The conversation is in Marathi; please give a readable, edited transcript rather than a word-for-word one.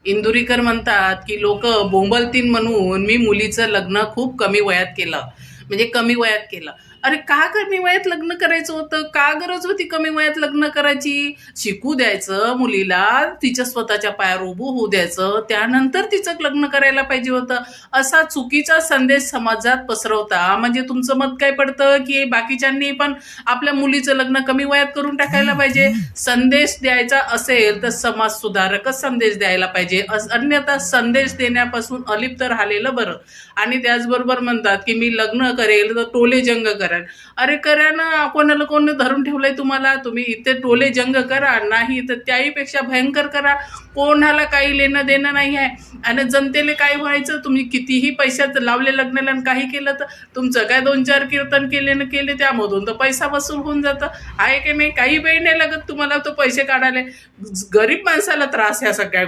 इंदुरीकर म्हणतात की लोक बोंबलतील म्हणून मी मुलीचं लग्न खूप कमी वयात केलं. म्हणजे कमी वयात केलं. अरे का कमी वयात लग्न करायचं होतं? का गरज होती कमी वयात लग्न करायची? शिकू द्यायचं मुलीला, तिच्या स्वतःच्या पायावर उभं होऊ द्यायचं, त्यानंतर तिचं लग्न करायला पाहिजे होतं. असा चुकीचा संदेश समाजात पसरवता म्हणजे तुमचं मत काय पडतं की बाकीच्यांनी पण आपल्या मुलीचं लग्न कमी वयात करून टाकायला पाहिजे? संदेश द्यायचा असेल तर समाज सुधारकच संदेश द्यायला पाहिजे, अन्यथा संदेश देण्यापासून अलिप्त राहिलेलं बरं. आणि त्याचबरोबर म्हणतात की मी लग्न करेल तर टोले जंग करेल. अरे करा ना, कोणाला कोण धरून ठेवलंय तुम्हाला? तुम्ही इथे टोले जंग करा, नाही तर त्याहीपेक्षा भयंकर करा. कोणाला काही लेणं देणं नाही आहे. आणि जनतेला काय व्हायचं? तुम्ही कितीही पैशात लावले लग्नाला आणि काही केलं तर तुमचं काय 2-4 कीर्तन केले त्यामधून तर पैसा वसूल होऊन जातं. आहे की नाही? काही वेळ नाही लागत तुम्हाला तो पैसे काढायला. गरीब माणसाला त्रास ह्या सगळ्या